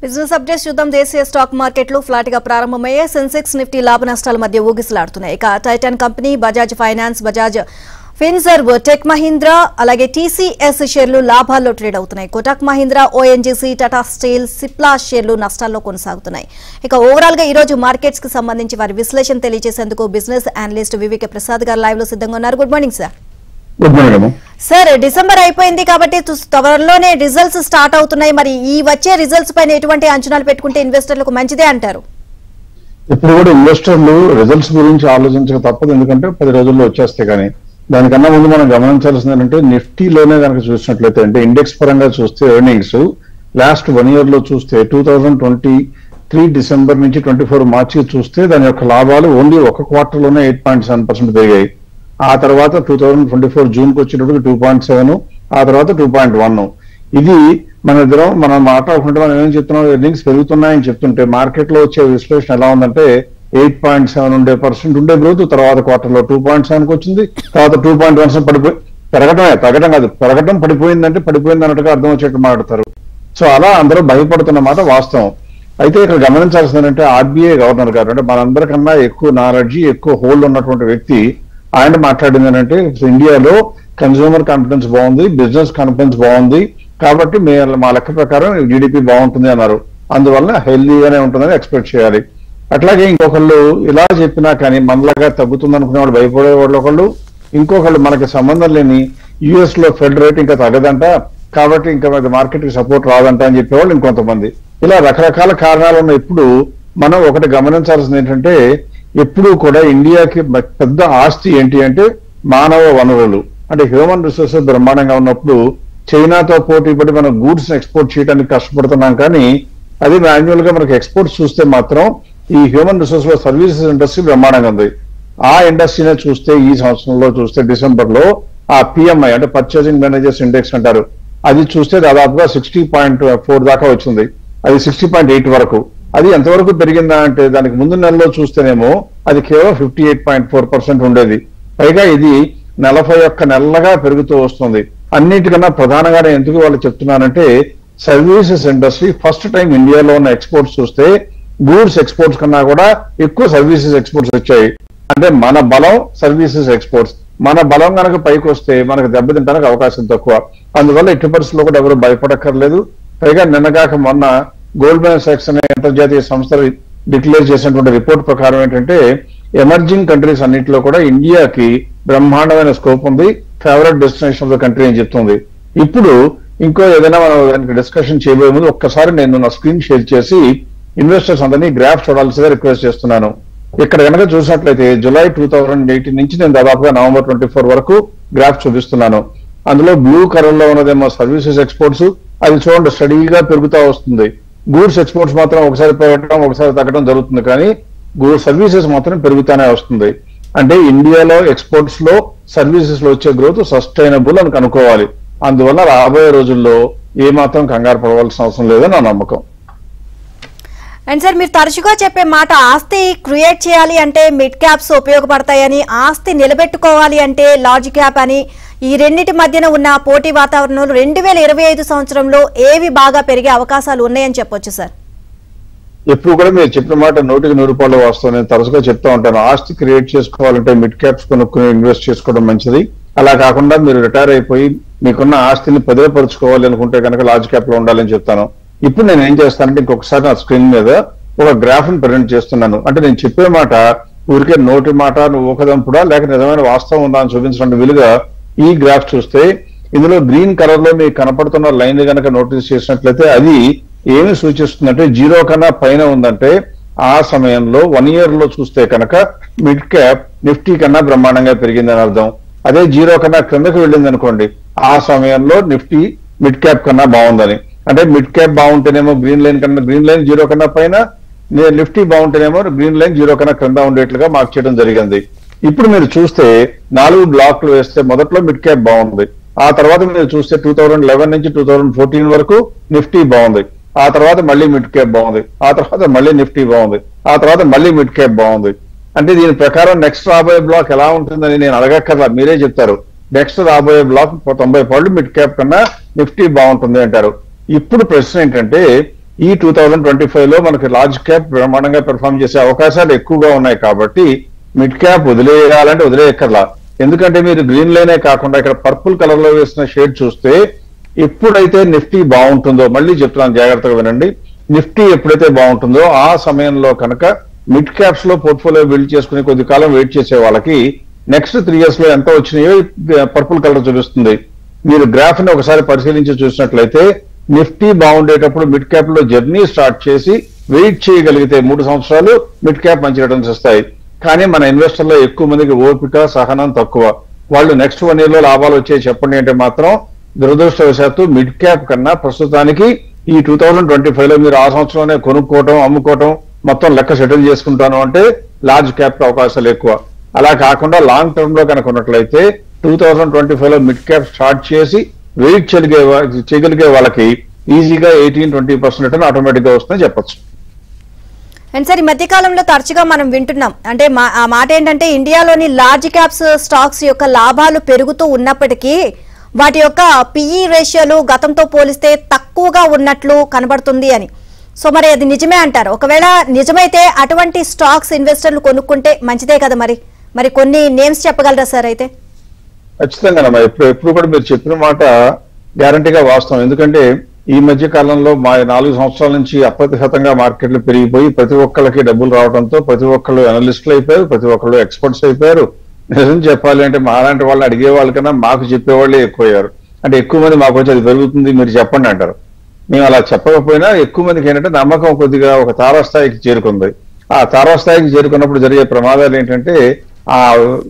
Business updates చూద్దాం. దేశీయ stock మార్కెట్లు ఫ్లాట్ గా ప్రారంభమయ్యాయి. సెన్సెక్స్ నిఫ్టీ లాభ నష్టాల మధ్య ఊగిసలాడుతున్నాయి. ఇక Titan company, Bajaj finance, Bajaj Finserv, tech Mahindra అలాగే టీసీఎస్ షేర్లు లాభాల్లో ట్రేడ్ అవుతున్నాయి. కోటక్ మహీంద్రా, ఓఎన్జీసీ, టాటా స్టీల్, సిప్లా షేర్లు నష్టాల్లో కొనసాగుతున్నాయి. ఇక ఓవరాల్ గా ఈ రోజు మార్కెట్స్ కి సంబంధించి వారి విశ్లేషణ తెలియజేసేందుకు బిజినెస్ అనలిస్ట్ వివికే ప్రసాద్ గారు లైవ్ లో సిద్ధంగా ఉన్నారు. Good morning sir. Sir, December అయిపోయింది కాబట్టి త్వరలోనే రిజల్ట్స్ స్టార్ట్ అవుతున్నాయి. మరి ఈ వచ్చే రిజల్ట్స్ పైన ఎటువంటి అంచనాలు పెట్టుకుంటే ఇన్వెస్టర్లకు మంచిదే అంటారు? ఇప్పుడు కూడా ఇన్వెస్టర్లు రిజల్ట్స్ గురించి ఆలోచించక తప్పదు. ఎందుకంటే 10 రోజుల్లో వచ్చేస్తాయి. కానీ దానికన్నా ముందు మనం గమనించాల్సింది ఏంటంటే నిఫ్టీలోనే కనుక చూసినట్లయితే, అంటే ఇండెక్స్ పరంగా చూస్తే ఎర్నింగ్స్ లాస్ట్ 1 year లో చూస్తే 2023 డిసెంబర్ నుంచి 24 మార్చి చూస్తే దాని యొక్క లాభాలు ఓన్లీ ఒక క్వార్టర్లోనే 8.7% పెరిగాయి. ఆ తర్వాత 2024 జూన్కి వచ్చేటప్పుడు 2.7, ఆ తర్వాత 2.1. ఇది మనం మాట్లాడుకుంటే మనం ఏం చెప్తున్నాం, ఎర్నింగ్స్ పెరుగుతున్నాయని చెప్తుంటే మార్కెట్ లో వచ్చే విశ్లేషణ ఎలా ఉందంటే 8.7% ఉండే గ్రోత్ తర్వాత క్వార్టర్లో 2.7కి వచ్చింది. తర్వాత 2.1 పడిపోయి తగ్గడం కాదు, పెరగడం పడిపోయిందంటే పడిపోయింది అన్నట్టుగా అర్థం వచ్చేట్టు మాట్లాడతారు. సో అలా అందరూ భయపడుతున్న మాట వాస్తవం. అయితే ఇక్కడ గమనించాల్సింది ఏంటంటే ఆర్బీఐ గవర్నర్ గారు, అంటే మనందరికన్నా ఎక్కువ నాలెడ్జి, ఎక్కువ హోల్డ్ ఉన్నటువంటి వ్యక్తి, ఆయన మాట్లాడింది ఏంటంటే ఇండియాలో కన్స్యూమర్ కాన్ఫిడెన్స్ బాగుంది, బిజినెస్ కాన్ఫిడెన్స్ బాగుంది, కాబట్టి మా లెక్క ప్రకారం జీడిపి బాగుంటుంది అన్నారు. అందువల్ల హెల్దీగానే ఉంటుందని ఎక్స్పెక్ట్ చేయాలి. అట్లాగే ఇంకొకళ్ళు ఇలా చెప్పినా కానీ మనలాగా తగ్గుతుంది అనుకునే వాళ్ళు భయపడే వాళ్ళు ఒకళ్ళు, ఇంకొకళ్ళు మనకి సంబంధం లేని యుఎస్ లో ఫెడ్ రేట్ ఇంకా తగ్గదంట, కాబట్టి ఇంకా మార్కెట్ కి సపోర్ట్ రాదంట అని చెప్పేవాళ్ళు ఇంకొంతమంది. ఇలా రకరకాల కారణాలు ఉన్న ఇప్పుడు మనం ఒకటి గమనించాల్సింది ఏంటంటే, ఎప్పుడూ కూడా ఇండియాకి పెద్ద ఆస్తి ఏంటి అంటే మానవ వనరులు, అంటే హ్యూమన్ రిసోర్సెస్ బ్రహ్మాండంగా ఉన్నప్పుడు చైనాతో పోటీ పడి మనం గూడ్స్ ఎక్స్పోర్ట్ చేయడానికి కష్టపడుతున్నాం. కానీ అది మాన్యువల్ గా మనకి ఎక్స్పోర్ట్స్ చూస్తే మాత్రం ఈ హ్యూమన్ రిసోర్స్ లో సర్వీసెస్ ఇండస్ట్రీ బ్రహ్మాండంగా ఉంది. ఆ ఇండస్ట్రీనే చూస్తే ఈ సంవత్సరంలో చూస్తే డిసెంబర్ లో ఆ పిఎంఐ అంటే పర్చేసింగ్ మేనేజర్స్ ఇండెక్స్ అంటారు, అది చూస్తే దాదాపుగా 60.4 దాకా వచ్చింది. అది 60.8 వరకు. అది ఎంతవరకు పెరిగిందా అంటే దానికి ముందు నెలలో చూస్తేనేమో అది కేవలం 58.4% ఉండేది. పైగా ఇది 41 నెలలుగా పెరుగుతూ వస్తుంది. అన్నిటికన్నా ప్రధానంగా ఎందుకు వాళ్ళు చెప్తున్నానంటే, సర్వీసెస్ ఇండస్ట్రీ ఫస్ట్ టైం ఇండియాలో ఉన్న ఎక్స్పోర్ట్స్ చూస్తే గూడ్స్ ఎక్స్పోర్ట్స్ కన్నా కూడా ఎక్కువ సర్వీసెస్ ఎక్స్పోర్ట్స్ వచ్చాయి. అంటే మన బలం సర్వీసెస్ ఎక్స్పోర్ట్స్. మన బలం కనుక పైకి వస్తే మనకు దెబ్బతింటానికి అవకాశం తక్కువ. అందువల్ల ఎట్టి పరిస్థితుల్లో కూడా ఎవరు భయపడక్కర్లేదు. పైగా నిన్నగాక మొన్న గోల్డ్మెన్ సాక్స్ అనే అంతర్జాతీయ సంస్థలు డిక్లేర్ చేసినటువంటి రిపోర్ట్ ప్రకారం ఏంటంటే, ఎమర్జింగ్ కంట్రీస్ అన్నింటిలో కూడా ఇండియాకి బ్రహ్మాండమైన స్కోప్ ఉంది, favourite destination of the country అని చెప్తుంది. ఇప్పుడు ఇంకో ఏదైనా మనం దానికి డిస్కషన్ చేయబోయే ముందు ఒక్కసారి నేను నా స్క్రీన్ షేర్ చేసి ఇన్వెస్టర్స్ అందరినీ గ్రాఫ్ చూడాల్సిందిగా రిక్వెస్ట్ చేస్తున్నాను. ఇక్కడ కనుక చూసినట్లయితే జులై 2018 నుంచి నేను దాదాపుగా నవంబర్ 24 వరకు గ్రాఫ్ చూపిస్తున్నాను. అందులో బ్లూ కలర్ లో ఉన్నదేమో సర్వీసెస్ ఎక్స్పోర్ట్స్, అది చూడండి స్టడీగా పెరుగుతూ వస్తుంది. గూడ్స్ ఎక్స్పోర్ట్స్ మాత్రం ఒకసారి పెరగడం ఒకసారి తగ్గడం జరుగుతుంది, కానీ సర్వీసెస్ మాత్రం పెరుగుతూనే వస్తుంది. అంటే ఇండియాలో ఎక్స్పోర్ట్స్ లో సర్వీసెస్ లో వచ్చే గ్రోత్ సస్టైనబుల్ అని కనుక్కోవాలి. అందువల్ల రాబోయే రోజుల్లో ఏమాత్రం కంగారు పడవలసిన అవసరం లేదని నా నమ్మకం. అండ్ సార్, మీరు తరచుగా చెప్పే మాట ఆస్తి క్రియేట్ చేయాలి అంటే మిడ్ క్యాప్స్ ఉపయోగపడతాయని, ఆస్తి నిలబెట్టుకోవాలి అంటే లార్జ్ క్యాప్ అని, ఈ రెండింటి మధ్యన ఉన్న పోటీ వాతావరణంలో 2025 సంవత్సరంలో ఏవి బాగా పెరిగే అవకాశాలు ఉన్నాయని చెప్పొచ్చు సార్? ఎప్పుడు కూడా మీరు చెప్పిన మాట 100కి 100 రూపాయలు వాస్తవం. నేను తరచుగా చెప్తా ఉంటాను, ఆస్తి క్రియేట్ చేసుకోవాలంటే మిడ్ క్యాప్స్ కొనుక్కుని ఇన్వెస్ట్ చేసుకోవడం మంచిది. అలా కాకుండా మీరు రిటైర్ అయిపోయి మీకున్న ఆస్తిని పదివేపరుచుకోవాలి అనుకుంటే కనుక లార్జ్ క్యాప్ లో ఉండాలని చెప్తాను. ఇప్పుడు నేను ఏం చేస్తానంటే ఇంకొకసారి నా స్క్రీన్ మీద ఒక గ్రాఫ్ ని ప్రజెంట్ చేస్తున్నాను. అంటే నేను చెప్పే మాట ఊరికే నోటి మాట, నువ్వు ఒకదంపుడా లేక నిజమైన వాస్తవం ఉందా అని చూపించడానికి వీలుగా ఈ గ్రాఫ్ చూస్తే ఇందులో గ్రీన్ కలర్ లో మీకు కనపడుతున్న లైన్ కనుక నోటీస్ చేసినట్లయితే అది ఏమి సూచిస్తుందంటే 0 కన్నా పైన ఉందంటే ఆ సమయంలో 1 year లో చూస్తే కనుక మిడ్ క్యాప్ నిఫ్టీ కన్నా బ్రహ్మాండంగా పెరిగిందని అర్థం. అదే 0 కన్నా క్రిందకు వెళ్ళింది అనుకోండి, ఆ సమయంలో నిఫ్టీ మిడ్ క్యాప్ కన్నా బాగుందని. అంటే మిడ్ క్యాప్ బాగుంటేనేమో గ్రీన్ లైన్ 0 కన్నా పైన, నిఫ్టీ బాగుంటేనేమో గ్రీన్ లైన్ 0 కన్నా క్రింద ఉండేట్లుగా మార్క్ చేయడం జరిగింది. ఇప్పుడు మీరు చూస్తే 4 బ్లాక్లు వేస్తే మొదట్లో మిడ్ క్యాప్ బాగుంది, ఆ తర్వాత మీరు చూస్తే 2011 నుంచి 2014 వరకు నిఫ్టీ బాగుంది, ఆ తర్వాత మళ్ళీ మిడ్ క్యాప్ బాగుంది, ఆ తర్వాత మళ్ళీ నిఫ్టీ బాగుంది, ఆ తర్వాత మళ్ళీ మిడ్ క్యాప్ బాగుంది. అంటే దీని ప్రకారం నెక్స్ట్ రాబోయే బ్లాక్ ఎలా ఉంటుందని నేను అడగక్కర్లా, మీరే చెప్తారు. నెక్స్ట్ రాబోయే బ్లాక్ 90 పళ్ళు మిడ్ క్యాప్ కన్నా నిఫ్టీ బాగుంటుంది అంటారు. ఇప్పుడు ప్రశ్న ఏంటంటే ఈ 2025 లో మనకి లార్జ్ క్యాప్ బ్రహ్మాండంగా పెర్ఫామ్ చేసే అవకాశాలు ఎక్కువగా ఉన్నాయి కాబట్టి మిడ్ క్యాప్ వదిలేయాలంటే వదిలేయక్కర్లా. ఎందుకంటే మీరు గ్రీన్ లైనే కాకుండా ఇక్కడ పర్పుల్ కలర్ లో వేసిన షేడ్ చూస్తే ఎప్పుడైతే నిఫ్టీ బాగుంటుందో, మళ్ళీ చెప్తున్నాను జాగ్రత్తగా వినండి, నిఫ్టీ ఎప్పుడైతే బాగుంటుందో ఆ సమయంలో కనుక మిడ్ క్యాప్స్ లో పోర్ట్ఫోలియో బిల్డ్ చేసుకుని కొద్ది కాలం వెయిట్ చేసే వాళ్ళకి నెక్స్ట్ 3 years లో ఎంత వచ్చినాయో పర్పుల్ కలర్ చూపిస్తుంది. మీరు గ్రాఫ్ ని ఒకసారి పరిశీలించి చూసినట్లయితే నిఫ్టీ బాగుండేటప్పుడు మిడ్ క్యాప్ లో జర్నీ స్టార్ట్ చేసి వెయిట్ చేయగలిగితే 3 సంవత్సరాలు మిడ్ క్యాప్ మంచి రిటర్న్స్ వస్తాయి. కానీ మన ఇన్వెస్టర్లో ఎక్కువ మందికి ఓపిక సహనం తక్కువ. వాళ్ళు నెక్స్ట్ 1 year లో లాభాలు వచ్చాయి చెప్పండి అంటే మాత్రం దురదృష్టవశాత్తు మిడ్ క్యాప్ కన్నా ప్రస్తుతానికి ఈ 2025 లో మీరు ఆ సంవత్సరంలోనే కొనుక్కోవటం అమ్ముకోవటం మొత్తం లెక్క సెటిల్ చేసుకుంటాను అంటే లార్జ్ క్యాప్ అవకాశాలు ఎక్కువ. అలా కాకుండా లాంగ్ టర్మ్ లో కనుక ఉన్నట్లయితే 2025 లో మిడ్ క్యాప్ స్టార్ట్ చేసి వెయిట్ చేయగలిగే వాళ్ళకి ఈజీగా 18-20% రిటర్న్ ఆటోమేటిక్ గా వస్తుందని చెప్పొచ్చు. అండ్ సార్, ఈ మధ్య కాలంలో తరచుగా మనం వింటున్నాం, అంటే ఆ మాట ఏంటంటే ఇండియాలోని లార్జ్ క్యాప్స్ స్టాక్స్ యొక్క లాభాలు పెరుగుతూ ఉన్నప్పటికీ వాటి యొక్క పిఈ రేషియోలు గతంతో పోలిస్తే తక్కువగా ఉన్నట్లు కనబడుతుంది అని. సో మరి అది నిజమే అంటారు? ఒకవేళ నిజమైతే అటువంటి స్టాక్స్ ఇన్వెస్టర్లు కొనుక్కుంటే మంచిదే కదా. మరి కొన్ని నేమ్స్ చెప్పగలరా సార్? అయితే ఖచ్చితంగా ఎప్పుడు కూడా మీరు చెప్పిన మాట గ్యారంటీగా వాస్తవం. ఎందుకంటే ఈ మధ్య కాలంలో మా 4 సంవత్సరాల నుంచి అప్రతిహతంగా మార్కెట్లు పెరిగిపోయి ప్రతి ఒక్కళ్ళకి డబ్బులు రావడంతో ప్రతి ఒక్కళ్ళు అనలిస్టులు అయిపోయారు, ప్రతి ఒక్కళ్ళు ఎక్స్పర్ట్స్ అయిపోయారు. నిజం చెప్పాలి అంటే మాలాంటి వాళ్ళని అడిగే వాళ్ళకన్నా మాకు చెప్పేవాళ్ళే ఎక్కువయ్యారు. అంటే ఎక్కువ మంది మాకు వచ్చి అది పెరుగుతుంది మీరు చెప్పండి అంటారు. మేము అలా చెప్పకపోయినా ఎక్కువ మందికి ఏంటంటే నమ్మకం కొద్దిగా ఒక తారాస్థాయికి చేరుకుంది. ఆ తారాస్థాయికి చేరుకున్నప్పుడు జరిగే ప్రమాదాలు ఏంటంటే ఆ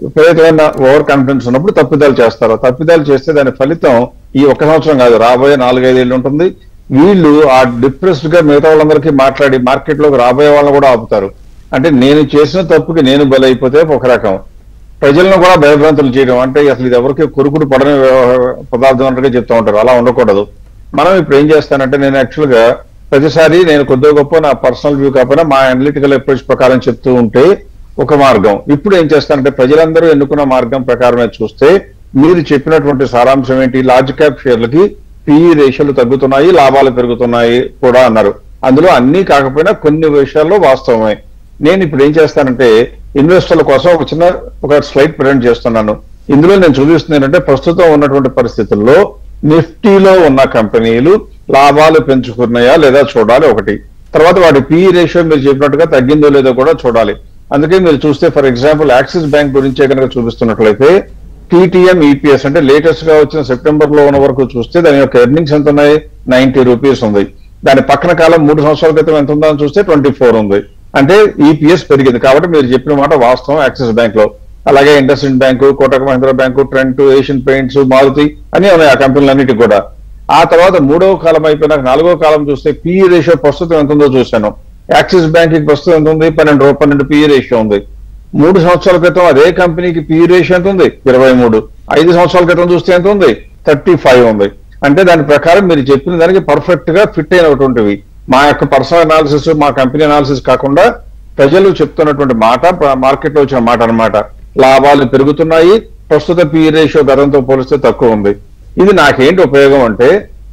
విపరీతమైన ఓవర్ కాన్ఫిడెన్స్ ఉన్నప్పుడు తప్పిదాలు చేస్తారు. తప్పిదాలు చేస్తే దాని ఫలితం ఈ 1 సంవత్సరం కాదు, రాబోయే 4-5 ఏళ్ళు ఉంటుంది. వీళ్ళు ఆ డిప్రెస్డ్ గా మిగతా వాళ్ళందరికీ మాట్లాడి మార్కెట్ లోకి రాబోయే వాళ్ళని కూడా ఆపుతారు. అంటే నేను చేసిన తప్పుకి నేను బలైపోతే ఒక రకం, ప్రజలను కూడా భయభ్రాంతులు చేయడం, అంటే అసలు ఇది ఎవరికి కొరుకుడు పడని పదార్థం అన్నట్టుగా చెప్తూ ఉంటారు. అలా ఉండకూడదు. మనం ఇప్పుడు ఏం చేస్తానంటే నేను యాక్చువల్ గా ప్రతిసారి నేను కొద్దిగా గొప్ప నా పర్సనల్ వ్యూ కాకపోయినా మా అనలిటికల్ అప్రోచ్ ప్రకారం చెప్తూ ఉంటే ఒక మార్గం. ఇప్పుడు ఏం చేస్తానంటే ప్రజలందరూ ఎన్నుకున్న మార్గం ప్రకారమే చూస్తే మీరు చెప్పినటువంటి సారాంశం ఏంటి, లార్జ్ క్యాప్ షేర్లకి పిఈ రేషియోలు తగ్గుతున్నాయి, లాభాలు పెరుగుతున్నాయి కూడా అన్నారు. అందులో అన్ని కాకపోయినా కొన్ని విషయాల్లో వాస్తవమే. నేను ఇప్పుడు ఏం చేస్తానంటే ఇన్వెస్టర్ల కోసం ఒక స్లైడ్ ప్రజెంట్ చేస్తున్నాను. ఇందులో నేను చూపిస్తుంది ఏంటంటే ప్రస్తుతం ఉన్నటువంటి పరిస్థితుల్లో నిఫ్టీలో ఉన్న కంపెనీలు లాభాలు పెంచుకున్నాయా లేదా చూడాలి ఒకటి. తర్వాత వాటి పిఈ రేషియో మీరు చెప్పినట్టుగా తగ్గిందో లేదో కూడా చూడాలి. అందుకే మీరు చూస్తే ఫర్ ఎగ్జాంపుల్ యాక్సిస్ బ్యాంక్ గురించే కనుక చూపిస్తున్నట్లయితే టీటీఎం ఈపీఎస్ అంటే లేటెస్ట్ గా వచ్చిన సెప్టెంబర్ లో ఉన్న వరకు చూస్తే దాని యొక్క ఎర్నింగ్స్ ఎంత ఉన్నాయి, 90 రూపీస్ ఉంది. దాని పక్కన కాలం 3 సంవత్సరాల క్రితం ఎంత ఉందని చూస్తే 24 ఉంది. అంటే ఈపీఎస్ పెరిగింది. కాబట్టి మీరు చెప్పిన మాట వాస్తవం యాక్సిస్ బ్యాంక్ లో. అలాగే IndusInd bank, Kotak Mahindra bank, Trent, Asian paints, Maruti అని ఉన్నాయి ఆ కంపెనీలన్నిటికీ కూడా. ఆ తర్వాత 3వ కాలం అయిపోయినాక 4వ కాలం చూస్తే పిఈ రేషియో ప్రస్తుతం ఎంత ఉందో చూశాను. యాక్సిస్ బ్యాంక్ కి ప్రస్తుతం ఎంత ఉంది, 12 పిఈ రేషియో ఉంది. 3 సంవత్సరాల క్రితం అదే కంపెనీకి పిఈ రేషియో ఎంత ఉంది, 23. 5 సంవత్సరాల క్రితం చూస్తే ఎంత ఉంది, 35 ఉంది. అంటే దాని ప్రకారం మీరు చెప్పిన దానికి పర్ఫెక్ట్ గా ఫిట్ అయినటువంటివి. మా యొక్క పర్సనల్ అనాలిసిస్, మా కంపెనీ అనాలిసిస్ కాకుండా ప్రజలు చెప్తున్నటువంటి మాట, మార్కెట్ లో వచ్చిన మాట అన్నమాట. లాభాలు పెరుగుతున్నాయి, ప్రస్తుత పిఈ రేషియో గతంతో పోలిస్తే తక్కువ ఉంది. ఇది నాకేంటి ఉపయోగం అంటే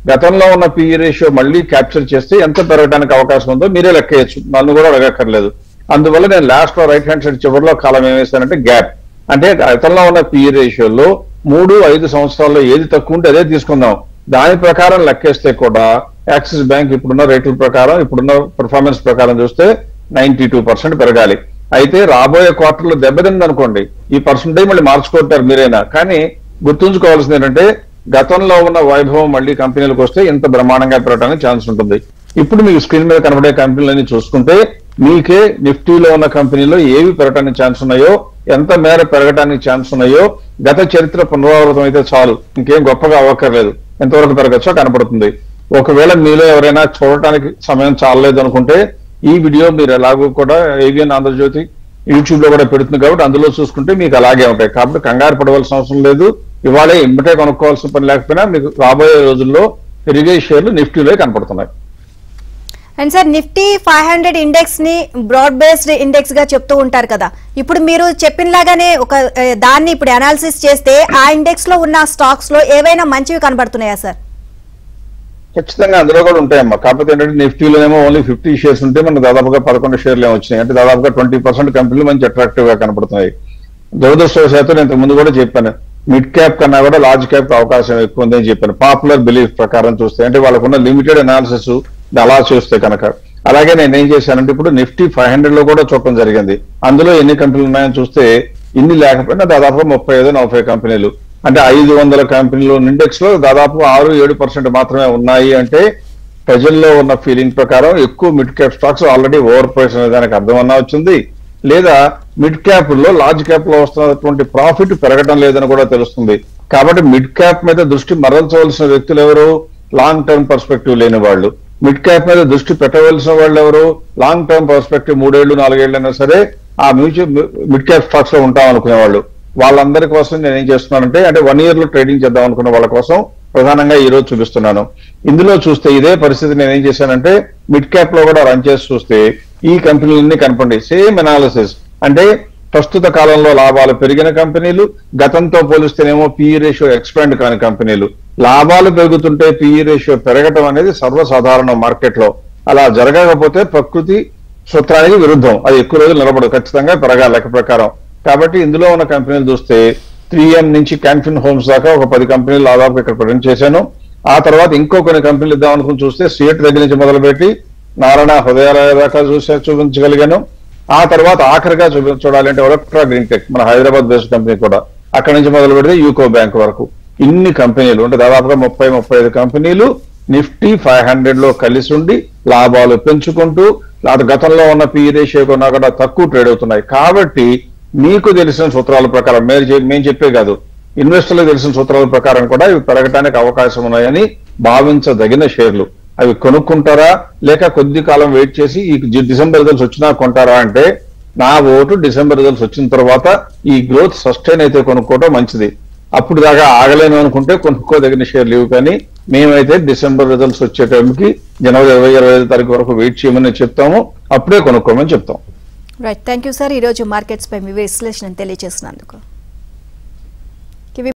గతంలో ఉన్న పిఈ రేషియో మళ్ళీ క్యాప్చర్ చేస్తే ఎంత పెరగడానికి అవకాశం ఉందో మీరే లెక్కేయచ్చు, నన్ను కూడా అడగక్కర్లేదు. అందువల్ల నేను లాస్ట్ లో రైట్ హ్యాండ్ సైడ్ చివరిలో కాలం ఏం వేస్తానంటే గ్యాప్. అంటే గతంలో ఉన్న పిఈ రేషియోలో 3-5 సంవత్సరాల్లో ఏది తక్కువ ఉంటే అదే తీసుకుందాం. దాని ప్రకారం లెక్కేస్తే కూడా యాక్సిస్ బ్యాంక్ ఇప్పుడున్న రేట్ల ప్రకారం, ఇప్పుడున్న పర్ఫార్మెన్స్ ప్రకారం చూస్తే 92% పెరగాలి. అయితే రాబోయే క్వార్టర్లో దెబ్బతింది అనుకోండి, ఈ పర్సంటేజ్ మళ్ళీ మార్చుకుంటారు మీరైనా. కానీ గుర్తుంచుకోవాల్సింది ఏంటంటే గతంలో ఉన్న వైభవం మళ్ళీ కంపెనీలకు వస్తే ఇంత బ్రహ్మాండంగా పెరగడానికి ఛాన్స్ ఉంటుంది. ఇప్పుడు మీకు స్క్రీన్ మీద కనబడే కంపెనీలన్నీ చూసుకుంటే మీకే నిఫ్టీలో ఉన్న కంపెనీలో ఏవి పెరగడానికి ఛాన్స్ ఉన్నాయో, ఎంత మేర పెరగడానికి ఛాన్స్ ఉన్నాయో గత చరిత్ర పునరావృతం అయితే చాలు, ఇంకేం గొప్పగా అవ్వక్కర్లేదు. ఎంతవరకు పెరగచ్చో కనపడుతుంది. ఒకవేళ మీలో ఎవరైనా చూడటానికి సమయం చాలలేదు అనుకుంటే ఈ వీడియో మీరు ఎలాగో కూడా ఏవిఎన్ ఆంధ్రజ్యోతి యూట్యూబ్ లో కూడా పెడుతుంది కాబట్టి అందులో చూసుకుంటే మీకు అలాగే ఉంటాయి. కాబట్టి కంగారు పడవలసిన అవసరం లేదు. ఇవాళే ఇమ్మటే కొనుక్కోవాల్సిన పని లేకపోయినా మీకు రాబోయే రోజుల్లో పెరిగే షేర్లు నిఫ్టీలో కనపడుతున్నాయి. అండ్ సార్, నిఫ్టీ 500 ఇండెక్స్ ని బ్రాడ్ బేస్డ్ ఇండెక్స్ గా చెప్తూ ఉంటారు కదా. ఇప్పుడు మీరు చెప్పినలాగానే దాన్ని ఇప్పుడు అనాలిసిస్ చేస్తే ఆ ఇండెక్స్ లో ఉన్న స్టాక్స్ లో ఏవైనా మంచివి కనబడుతున్నాయా సార్? ఖచ్చితంగా అందులో కూడా ఉంటాయమ్మా. కాకపోతే ఏంటంటే నిఫ్టీలోనేమో ఓన్లీ 50 షేర్స్ ఉంటే మనకు దాదాపుగా 11 షేర్లు వచ్చినాయి. అంటే దాదాపుగా 20% కంపెనీలు మంచి అట్రాక్టివ్ గా కనపడుతున్నాయి. దురదృష్టవశాత్తు నేను ఇంతకు ముందు కూడా చెప్పాను, మిడ్ క్యాప్ కన్నా కూడా లార్జ్ క్యాప్ అవకాశం ఎక్కువ ఉందని చెప్పాను. పాపులర్ బిలీఫ్ ప్రకారం చూస్తే, అంటే వాళ్ళకున్న లిమిటెడ్ అనాలిసిస్ అలా చూస్తే కనుక. అలాగే నేను ఏం చేశానంటే ఇప్పుడు నిఫ్టీ 500 లో కూడా చూడటం జరిగింది. అందులో ఎన్ని కంపెనీలు ఉన్నాయని చూస్తే ఇన్ని లేకపోయినా దాదాపుగా 35-40 కంపెనీలు, అంటే 500 కంపెనీలు ఇండెక్స్ లో దాదాపు 6-7% మాత్రమే ఉన్నాయి. అంటే ప్రజల్లో ఉన్న ఫీలింగ్ ప్రకారం ఎక్కువ mid cap stocks already over price అనే దానికి అర్థం అన్నా వచ్చింది, లేదా మిడ్ క్యాప్ లో లార్జ్ క్యాప్ లో వస్తున్నటువంటి ప్రాఫిట్ పెరగడం లేదని కూడా తెలుస్తుంది. కాబట్టి మిడ్ క్యాప్ మీద దృష్టి మరల్చవలసిన వ్యక్తులు ఎవరు? లాంగ్ టర్మ్ పర్స్పెక్టివ్ లేని వాళ్ళు. మిడ్ క్యాప్ మీద దృష్టి పెట్టవలసిన వాళ్ళు ఎవరు? లాంగ్ టర్మ్ పర్స్పెక్టివ్ 3-4 ఏళ్ళైనా సరే ఆ మిడ్ క్యాప్ స్టాక్స్ లో ఉంటాం అనుకునే వాళ్ళు. వాళ్ళందరి కోసం నేను ఏం చేస్తున్నానంటే, అంటే 1 year లో ట్రేడింగ్ చేద్దాం అనుకున్న వాళ్ళ కోసం ప్రధానంగా ఈ రోజు చూపిస్తున్నాను. ఇందులో చూస్తే ఇదే పరిస్థితి నేను ఏం చేశానంటే మిడ్ క్యాప్ లో కూడా రన్ చేసి చూస్తే ఈ కంపెనీలన్నీ కనపండి సేమ్ అనాలిసిస్. అంటే ప్రస్తుత కాలంలో లాభాలు పెరిగిన కంపెనీలు, గతంతో పోలిస్తేనేమో పిఈ రేషియో ఎక్స్పాండ్ కాని కంపెనీలు. లాభాలు పెరుగుతుంటే పిఈ రేషియో పెరగటం అనేది సర్వసాధారణం మార్కెట్ లో. అలా జరగకపోతే ప్రకృతి సూత్రానికి విరుద్ధం, అది ఎక్కువ రోజులు నిలబడదు, ఖచ్చితంగా పెరగాలి లెక్క ప్రకారం. కాబట్టి ఇందులో ఉన్న కంపెనీలు చూస్తే 3M నుంచి క్యాన్ఫిన్ హోమ్స్ దాకా ఒక 10 కంపెనీలు దాదాపు ఇక్కడ ప్రజెంట్ చేశాను. ఆ తర్వాత ఇంకో కొన్ని కంపెనీలు ఇద్దాం అనుకుని చూస్తే సిఎట్ దగ్గర నుంచి మొదలుపెట్టి నారాయణ హృదయాలయ దాకా చూపించగలిగాను. ఆ తర్వాత ఆఖరిగా చూడాలంటే ఒలెక్ట్రా గ్రీన్ టెక్, మన హైదరాబాద్ బేస్డ్ కంపెనీ కూడా, అక్కడి నుంచి మొదలు పెడితే యూకో బ్యాంక్ వరకు ఇన్ని కంపెనీలు, అంటే దాదాపుగా 30-35 కంపెనీలు నిఫ్టీ 500 లో కలిసి ఉండి లాభాలు పెంచుకుంటూ గతంలో ఉన్న పిఈ రేషియో కొన్నా కూడా తక్కువ ట్రేడ్ అవుతున్నాయి. కాబట్టి మీకు తెలిసిన సూత్రాల ప్రకారం మేము చెప్పే కాదు, ఇన్వెస్టర్లకు తెలిసిన సూత్రాల ప్రకారం కూడా ఇవి పెరగడానికి అవకాశం ఉన్నాయని భావించదగిన షేర్లు. అవి కొనుక్కుంటారా లేక కొద్ది కాలం వెయిట్ చేసి ఈ డిసెంబర్ రిజల్ట్స్ వచ్చినా కొంటారా అంటే నా ఓటు డిసెంబర్ రిజల్ట్స్ వచ్చిన తర్వాత ఈ గ్రోత్ సస్టైన్ అయితే కొనుక్కోవడం మంచిది. అప్పుడు దాకా ఆగలేను అనుకుంటే కొనుక్కోదగిన షేర్లు ఇవి. కానీ మేమైతే డిసెంబర్ రిజల్ట్స్ వచ్చే టైంకి జనవరి 20-25 తారీఖు వరకు వెయిట్ చేయమని చెప్తాము, అప్పుడే కొనుక్కోమని చెప్తాం. Right, thank you sir. ఈ రోజు మార్కెట్స్ పై మీ విశ్లేషణ తెలియజేసినందుకు.